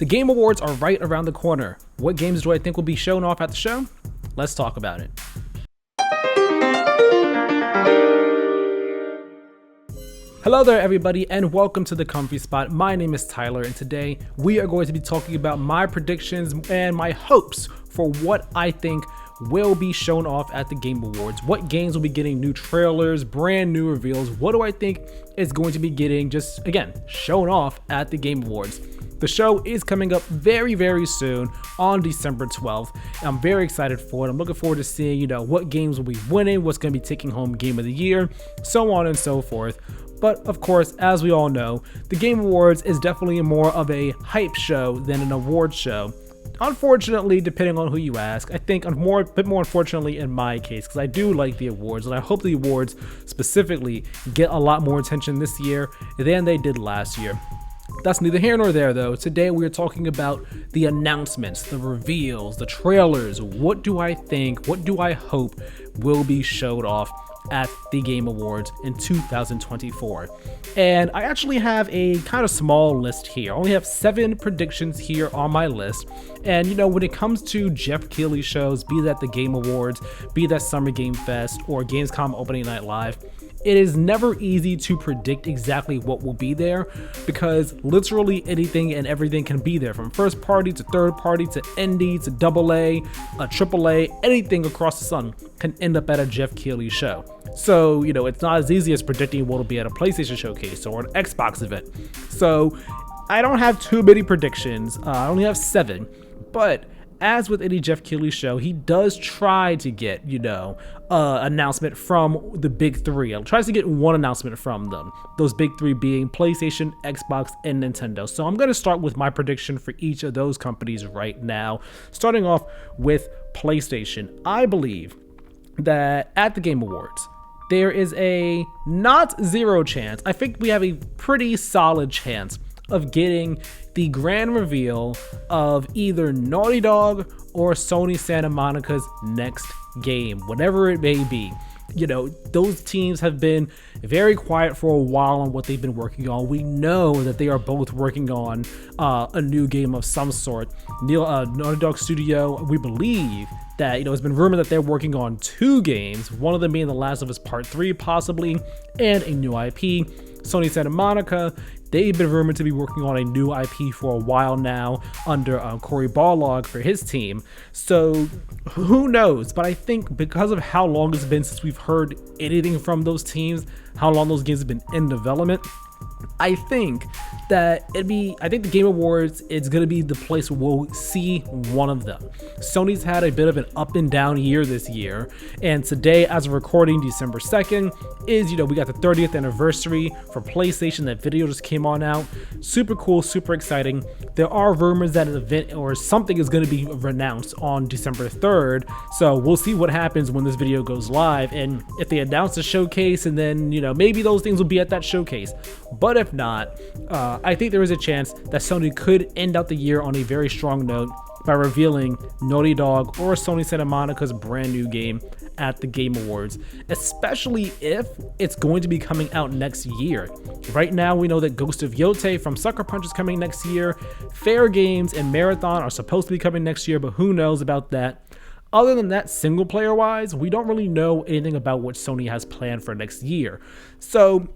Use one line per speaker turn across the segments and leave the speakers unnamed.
The Game Awards are right around the corner. What games do I think will be shown off at the show? Let's talk about it. Hello there everybody and welcome to The Comfy Spot. My name is Tyler and today we are going to be talking about my predictions and my hopes for what I think will be shown off at the Game Awards. What games will be getting new trailers, brand new reveals? What do I think is going to be getting just, again, shown off at the Game Awards? The show is coming up very soon on December 12th. I'm very excited for it. I'm looking forward to seeing, what games will be winning, what's going to be taking home Game of the Year, so on and so forth. But of course, as we all know, the Game Awards is definitely more of a hype show than an award show. Unfortunately, depending on who you ask, I think a bit more unfortunately in my case, because I do like the awards, and I hope the awards specifically get a lot more attention this year than they did last year. That's neither here nor there though. Today we are talking about the announcements, the reveals, the trailers. What do I think, what do I hope will be showed off at the Game Awards in 2024? And I actually have a kind of small list here. I only have 7 predictions here on my list. And when it comes to Jeff Keighley shows, be that the Game Awards, be that Summer Game Fest or Gamescom Opening Night Live, it is never easy to predict exactly what will be there because literally anything and everything can be there, from first party to third party to indie to AA, AAA, anything across the sun can end up at a Jeff Keighley show. So, it's not as easy as predicting what will be at a PlayStation showcase or an Xbox event. So, I don't have too many predictions. I only have 7, but as with any Jeff Keighley show, he does try to get, announcement from the big 3. He tries to get one announcement from them. Those big 3 being PlayStation, Xbox, and Nintendo. So I'm going to start with my prediction for each of those companies right now. Starting off with PlayStation. I believe that at the Game Awards, there is a not 0 chance. I think we have a pretty solid chance of getting the grand reveal of either Naughty Dog or Sony Santa Monica's next game, whatever it may be. Those teams have been very quiet for a while on what they've been working on. We know that they are both working on a new game of some sort. Naughty Dog Studio, we believe that, it's been rumored that they're working on 2 games, one of them being The Last of Us Part 3 possibly, and a new IP. Sony Santa Monica, they've been rumored to be working on a new IP for a while now under Cory Barlog for his team. So who knows? But I think because of how long it's been since we've heard anything from those teams, how long those games have been in development, I think that I think the Game Awards is going to be the place where we'll see one of them. Sony's had a bit of an up and down year this year, and today, as of recording, December 2nd, is, we got the 30th anniversary for PlayStation. That video just came on out. Super cool, super exciting. There are rumors that an event or something is going to be announced on December 3rd, so we'll see what happens when this video goes live, and if they announce a showcase, and then, maybe those things will be at that showcase. But if not, I think there is a chance that Sony could end out the year on a very strong note by revealing Naughty Dog or Sony Santa Monica's brand new game at the Game Awards, especially if it's going to be coming out next year. Right now, we know that Ghost of Yotei from Sucker Punch is coming next year. Fair Games and Marathon are supposed to be coming next year, but who knows about that. Other than that, single player wise, we don't really know anything about what Sony has planned for next year. So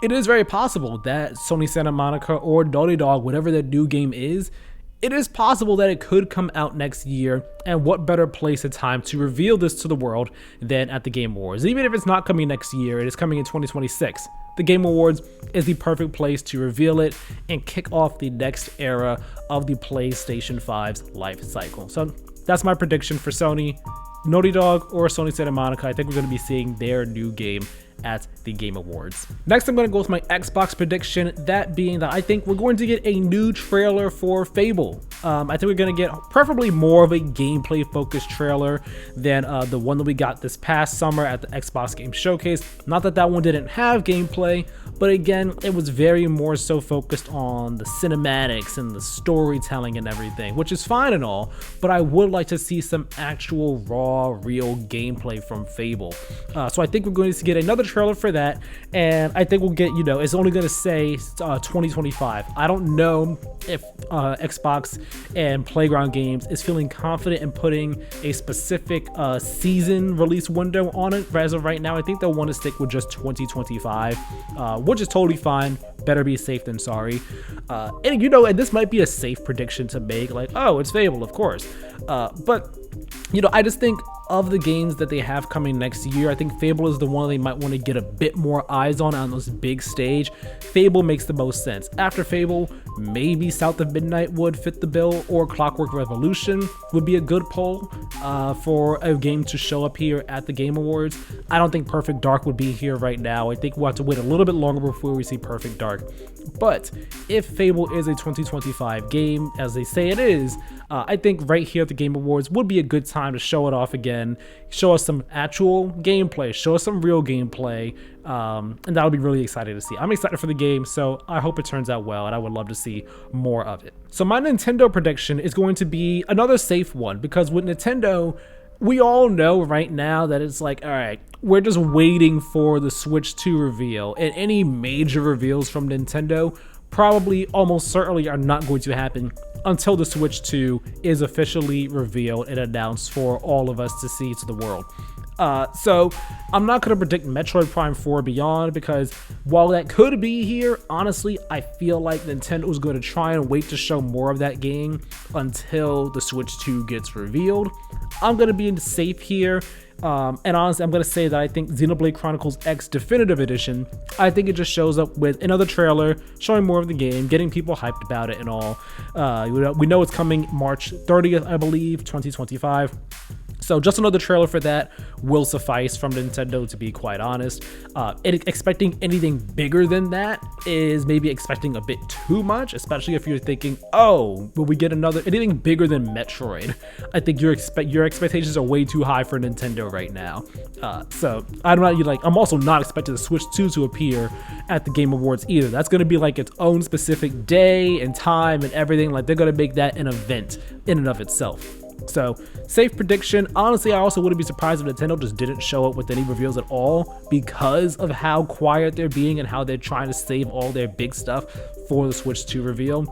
it is very possible that Sony Santa Monica or Naughty Dog, whatever that new game is, it is possible that it could come out next year, and what better place and time to reveal this to the world than at the Game Awards. Even if it's not coming next year, it is coming in 2026. The Game Awards is the perfect place to reveal it and kick off the next era of the PlayStation 5's life cycle. So that's my prediction for Sony, Naughty Dog, or Sony Santa Monica. I think we're going to be seeing their new game at the Game Awards. Next, I'm going to go with my Xbox prediction, that being that I think we're going to get a new trailer for Fable. I think we're going to get preferably more of a gameplay focused trailer than the one that we got this past summer at the Xbox Game Showcase. Not that that one didn't have gameplay, but again, it was very more so focused on the cinematics and the storytelling and everything, which is fine and all, but I would like to see some actual raw, real gameplay from Fable. So I think we're going to get another trailer for that, and I think we'll get, it's only going to say 2025. I don't know if Xbox and Playground Games is feeling confident in putting a specific season release window on it. But as of right now, I think they'll want to stick with just 2025, which is totally fine. Better be safe than sorry. And this might be a safe prediction to make, like, oh, it's Fable, of course. But I just think of the games that they have coming next year, I think Fable is the one they might want to get a bit more eyes on this big stage. Fable makes the most sense. After Fable, maybe South of Midnight would fit the bill, or Clockwork Revolution would be a good poll for a game to show up here at the Game Awards. I don't think Perfect Dark would be here right now. I think we'll have to wait a little bit longer before we see Perfect Dark. But if Fable is a 2025 game, as they say it is, I think right here at the Game Awards would be a good time to show it off again, show us some actual gameplay, show us some real gameplay, and that'll be really exciting to see. I'm excited for the game, so I hope it turns out well, and I would love to see more of it. So my Nintendo prediction is going to be another safe one, because with Nintendo, we all know right now that it's like, all right, we're just waiting for the Switch 2 reveal, and any major reveals from Nintendo probably almost certainly are not going to happen until the Switch 2 is officially revealed and announced for all of us to see to the world. So I'm not going to predict Metroid Prime 4 Beyond, because while that could be here, honestly, I feel like Nintendo is going to try and wait to show more of that game until the Switch 2 gets revealed. I'm going to be safe here. And honestly, I'm going to say that I think Xenoblade Chronicles X Definitive Edition, I think it just shows up with another trailer showing more of the game, getting people hyped about it and all. We know it's coming March 30th, I believe, 2025. So just another trailer for that will suffice from Nintendo, to be quite honest. Expecting anything bigger than that is maybe expecting a bit too much, especially if you're thinking, oh, will we get anything bigger than Metroid? I think your expectations are way too high for Nintendo right now. So I'm also not expecting the Switch 2 to appear at the Game Awards either. That's going to be like its own specific day and time and everything. Like, they're going to make that an event in and of itself. So, safe prediction. Honestly, I also wouldn't be surprised if Nintendo just didn't show up with any reveals at all, because of how quiet they're being and how they're trying to save all their big stuff for the Switch 2 reveal.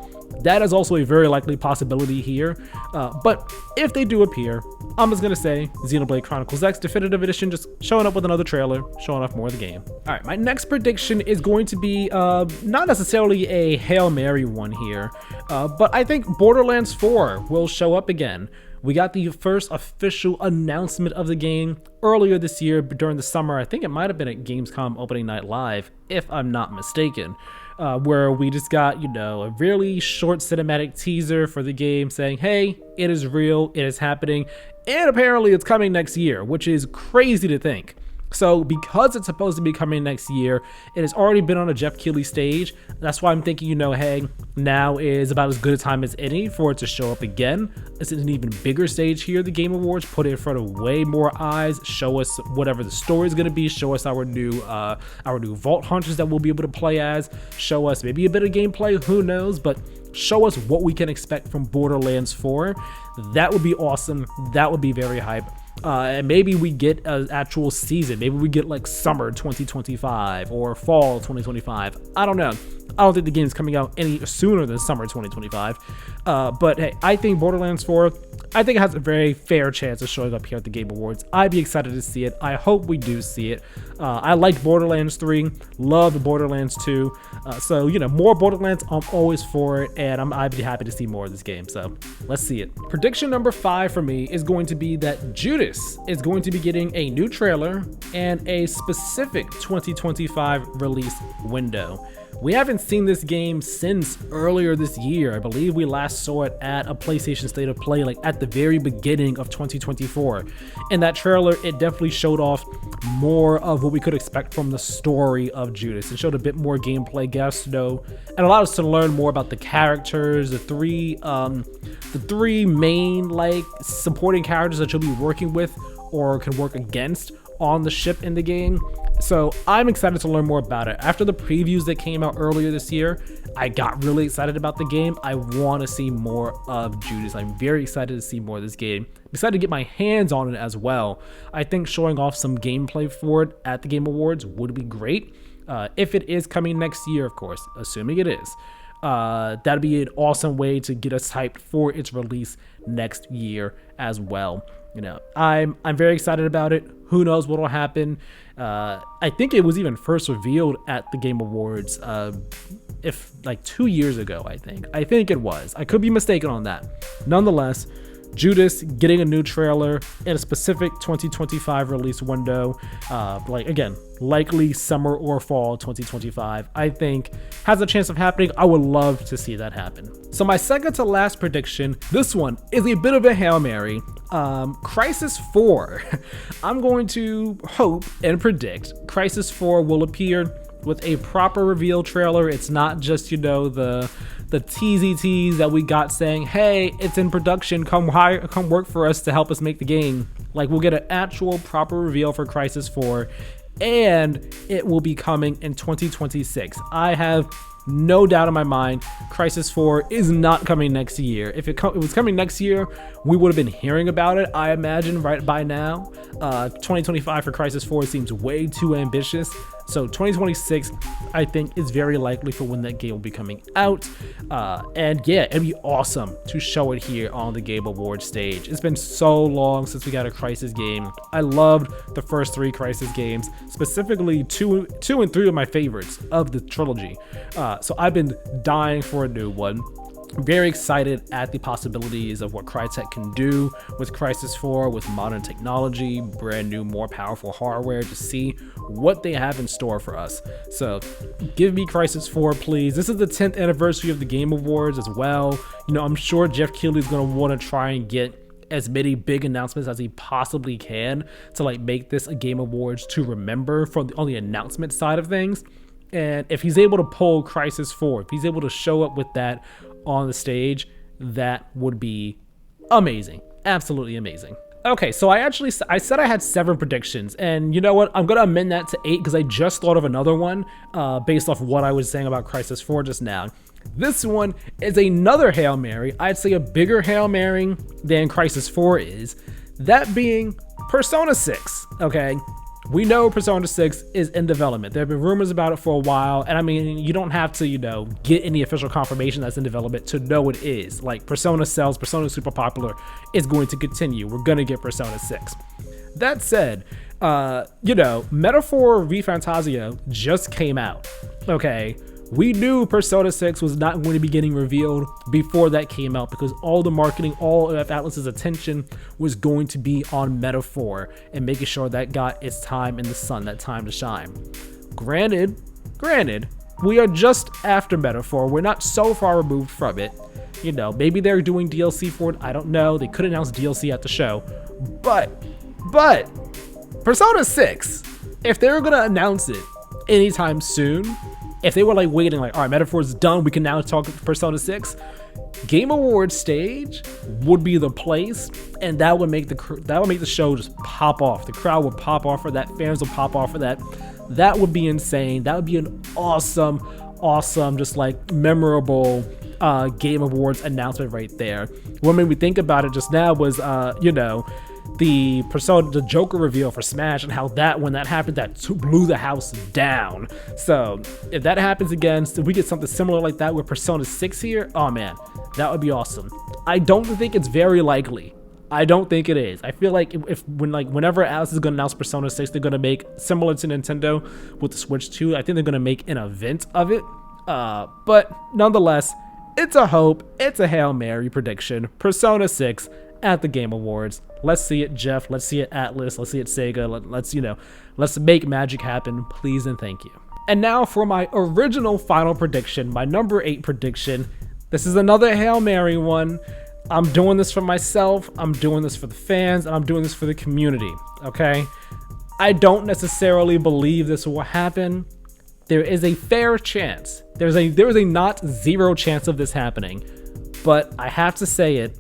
That is also a very likely possibility here. But if they do appear, I'm just going to say Xenoblade Chronicles X Definitive Edition, just showing up with another trailer, showing off more of the game. All right, my next prediction is going to be not necessarily a Hail Mary one here, but I think Borderlands 4 will show up again. We got the first official announcement of the game earlier this year during the summer. I think it might have been at Gamescom Opening Night Live, if I'm not mistaken, where we just got, a really short cinematic teaser for the game saying, hey, it is real, it is happening, and apparently it's coming next year, which is crazy to think. So because it's supposed to be coming next year, it has already been on a Jeff Keighley stage. That's why I'm thinking, hey, now is about as good a time as any for it to show up again. It's an even bigger stage here, the Game Awards, put it in front of way more eyes, show us whatever the story is going to be, show us our new Vault Hunters that we'll be able to play as, show us maybe a bit of gameplay, who knows, but show us what we can expect from Borderlands 4. That would be awesome. That would be very hype. And maybe we get an actual season. Maybe we get like summer 2025 or fall 2025. I don't know. I don't think the game's coming out any sooner than summer 2025. But hey, I think Borderlands 4, I think it has a very fair chance of showing up here at the Game Awards. I'd be excited to see it. I hope we do see it. I liked Borderlands 3, loved Borderlands 2. So, more Borderlands, I'm always for it, and I'd be happy to see more of this game. So, let's see it. Prediction number 5 for me is going to be that Judas is going to be getting a new trailer and a specific 2025 release window. We haven't seen this game since earlier this year. I believe we last saw it at a PlayStation State of Play, like at the very beginning of 2024. In that trailer, it definitely showed off more of what we could expect from the story of Judas. It showed a bit more gameplay, and allowed us to learn more about the characters, the three main supporting characters that you'll be working with or can work against on the ship in the game. So I'm excited to learn more about it. After the previews that came out earlier this year, I got really excited about the game. I want to see more of Judas. I'm very excited to see more of this game. I'm excited to get my hands on it as well. I think showing off some gameplay for it at the Game Awards would be great. If it is coming next year, of course, assuming it is. That'd be an awesome way to get us hyped for its release next year as well. You know, I'm very excited about it. Who knows what'll happen? I think it was even first revealed at the Game Awards, if like 2 years ago. I think it was. I could be mistaken on that. Nonetheless, Judas getting a new trailer in a specific 2025 release window, like again, likely summer or fall 2025, I think has a chance of happening. I would love to see that happen. So my second to last prediction, this one is a bit of a Hail Mary. Crisis 4. I'm going to hope and predict Crisis 4 will appear with a proper reveal trailer. It's not just, you know, the teasy tease that we got saying, hey, it's in production, come work for us to help us make the game. Like, we'll get an actual proper reveal for Crisis 4, and it will be coming in 2026. I have no doubt in my mind Crisis 4 is not coming next year. If it was coming next year, we would have been hearing about it, I imagine, right by now. 2025 for Crisis 4 seems way too ambitious. So 2026, I think, is very likely for when that game will be coming out. And yeah, it'd be awesome to show it here on the Game Awards stage. It's been so long since we got a Crisis game. I loved the first 3 Crisis games, specifically 2 and 3 of my favorites of the trilogy. So I've been dying for a new one. Very excited at the possibilities of what Crytek can do with Crisis 4, with modern technology, brand new, more powerful hardware, to see what they have in store for us. So give me Crisis 4, please. This is the 10th anniversary of the Game Awards as well. You know, I'm sure Jeff Keighley's going to want to try and get as many big announcements as he possibly can to like make this a Game Awards to remember on the announcement side of things. And if he's able to pull Crisis 4, if he's able to show up with that on the stage, that would be amazing. Absolutely amazing. Okay, so I said I had 7 predictions, and you know what? I'm gonna amend that to 8 because I just thought of another one based off what I was saying about Crisis 4 just now. This one is another Hail Mary. I'd say a bigger Hail Mary than Crisis 4 is. That being Persona 6, okay? We know Persona 6 is in development. There have been rumors about it for a while, and I mean, you don't have to, you know, get any official confirmation that's in development to know it is. Like, Persona sells, Persona is super popular, it's going to continue. We're gonna get Persona 6. That said, you know, Metaphor ReFantazio just came out, okay? We knew Persona 6 was not going to be getting revealed before that came out because all the marketing, all of Atlus's attention was going to be on Metaphor and making sure that got its time in the sun, that time to shine. Granted, we are just after Metaphor. We're not so far removed from it. You know, maybe they're doing DLC for it. I don't know. They could announce DLC at the show. But Persona 6, if they're going to announce it anytime soon, if they were like waiting, like, all right, Metaphor's done, we can now talk Persona 6, Game Awards stage would be the place, and that would make the show just pop off. The crowd would pop off for that, fans would pop off for that. That would be insane. That would be an awesome, just like memorable Game Awards announcement right there. What made me think about it just now was, you know, the Joker reveal for Smash, and how when that happened, that blew the house down. So if that happens again, so we get something similar like that with Persona 6 here, oh man, that would be awesome. I don't think it's very likely. I don't think it is. I feel like whenever Alice is going to announce Persona 6, they're going to make, similar to Nintendo with the Switch 2, I think they're going to make an event of it. But nonetheless, it's a hope. It's a Hail Mary prediction. Persona 6 at the Game Awards. Let's see it, Jeff. Let's see it, Atlus. Let's see it, Sega. Let's make magic happen, please and thank you. And now for my original final prediction, my number 8 prediction. This is another Hail Mary one. I'm doing this for myself, I'm doing this for the fans, and I'm doing this for the community, okay? I don't necessarily believe this will happen. There is a fair chance. There is a not zero chance of this happening, but I have to say it.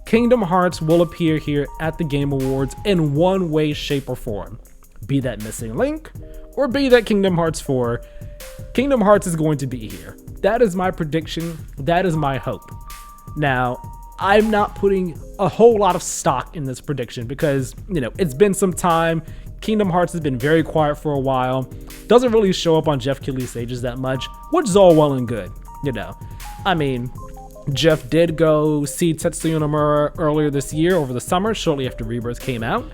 Kingdom Hearts will appear here at the Game Awards in one way, shape, or form. Be that Missing Link, or be that Kingdom Hearts 4. Kingdom Hearts is going to be here. that is my prediction. That is my hope. Now, I'm not putting a whole lot of stock in this prediction because, it's been some time. Kingdom Hearts has been very quiet for a while. Doesn't really show up on Jeff Keighley's stages that much, which is all well and good, I mean, Jeff did go see Tetsuya Nomura earlier this year over the summer, shortly after Rebirth came out.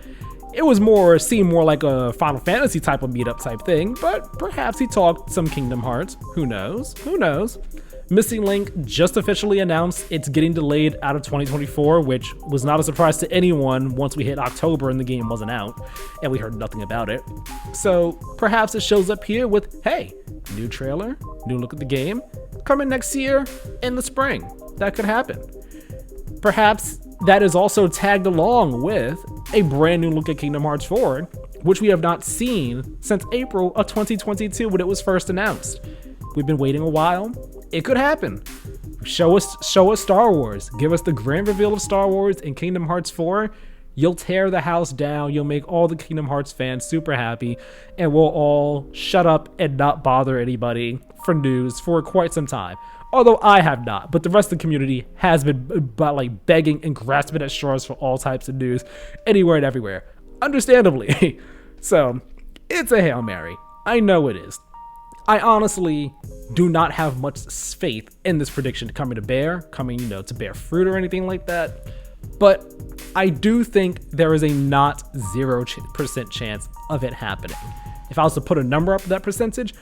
It was seemed more like a Final Fantasy type of meetup type thing, but perhaps he talked some Kingdom Hearts. Who knows? Missing Link just officially announced it's getting delayed out of 2024, which was not a surprise to anyone once we hit October and the game wasn't out, and we heard nothing about it. So perhaps it shows up here with, hey, new trailer, new look at the game, coming next year in the spring. That could happen. Perhaps that is also tagged along with a brand new look at Kingdom Hearts 4, which we have not seen since April of 2022 when it was first announced. We've been waiting a while. It could happen. Show us Star Wars. Give us the grand reveal of Star Wars in Kingdom Hearts 4. You'll tear the house down. You'll make all the Kingdom Hearts fans super happy, and we'll all shut up and not bother anybody for news for quite some time. Although I have not, but the rest of the community has been begging and grasping at straws for all types of news, anywhere and everywhere. Understandably. So, it's a Hail Mary. I know it is. I honestly do not have much faith in this prediction coming to bear fruit or anything like that. But I do think there is a not 0% chance of it happening. If I was to put a number up to that percentage,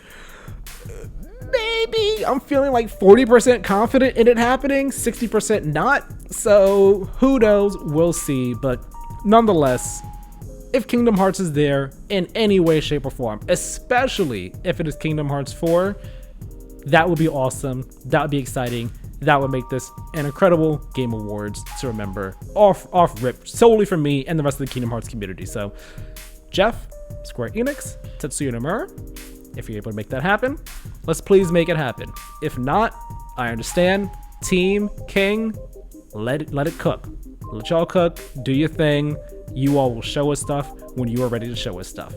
maybe I'm feeling like 40% confident in it happening, 60% not. So who knows? We'll see. But nonetheless, if Kingdom Hearts is there in any way, shape, or form, especially if it is Kingdom Hearts 4, that would be awesome. That would be exciting. That would make this an incredible Game Awards to remember off rip, solely for me and the rest of the Kingdom Hearts community. So, Jeff, Square Enix, Tetsuya Nomura, if you're able to make that happen, let's please make it happen. If not, I understand. Team King, let it cook. Let y'all cook. Do your thing. You all will show us stuff when you are ready to show us stuff.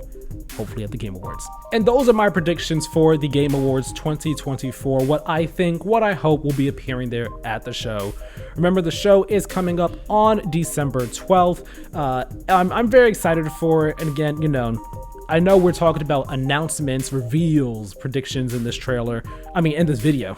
Hopefully at the Game Awards. And those are my predictions for the Game Awards 2024. What I think, what I hope will be appearing there at the show. Remember, the show is coming up on December 12th. I'm very excited for it. And again, I know we're talking about announcements, reveals, predictions in this trailer. In this video.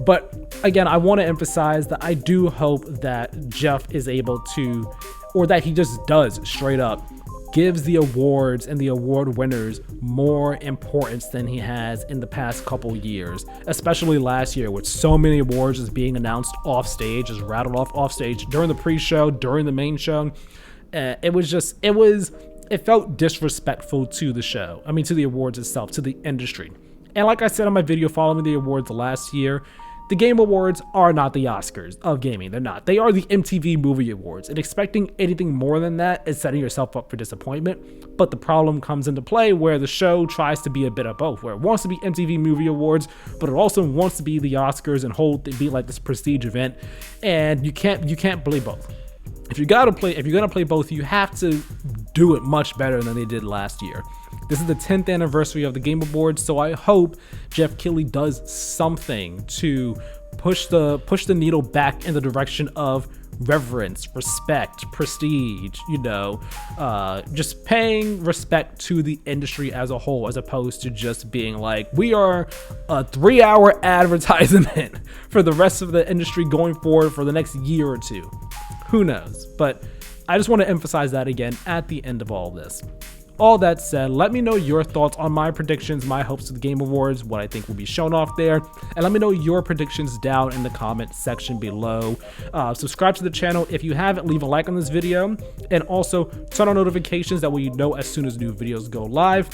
But again, I want to emphasize that I do hope that Jeff is able to, or that he just does straight up, gives the awards and the award winners more importance than he has in the past couple years, especially last year with so many awards just being announced off stage, just rattled off stage during the pre-show, during the main show. It felt disrespectful to the show. To the awards itself, to the industry. And like I said on my video following the awards last year, the Game Awards are not the Oscars of gaming. They're not. They are the MTV Movie Awards. And expecting anything more than that is setting yourself up for disappointment. But the problem comes into play where the show tries to be a bit of both, where it wants to be MTV Movie Awards, but it also wants to be the Oscars and be like this prestige event. And you can't play both. If you're gonna play both, you have to do it much better than they did last year. This is the 10th anniversary of the Game Awards, so I hope Jeff Keighley does something to push the needle back in the direction of reverence, respect, prestige, just paying respect to the industry as a whole, as opposed to just being like, we are a 3-hour advertisement for the rest of the industry going forward for the next year or two. Who knows? But I just want to emphasize that again at the end of all this. All that said, let me know your thoughts on my predictions, my hopes for the Game Awards, what I think will be shown off there, and let me know your predictions down in the comment section below. Subscribe to the channel if you haven't, leave a like on this video, and also turn on notifications, that way you know as soon as new videos go live.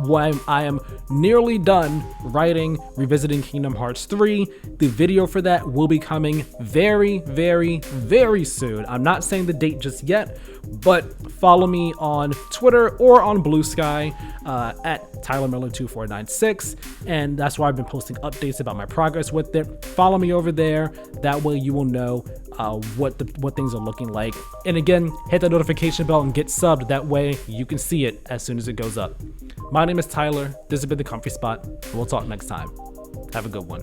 When I am nearly done writing Revisiting Kingdom Hearts 3, the video for that will be coming very, very, very soon. I'm not saying the date just yet, but follow me on Twitter or on Blue Sky at TylerMiller2496, and that's where I've been posting updates about my progress with it. Follow me over there. That way you will know what things are looking like. And again, hit that notification bell and get subbed. That way you can see it as soon as it goes up. My name is Tyler. This has been The Comfy Spot. We'll talk next time. Have a good one.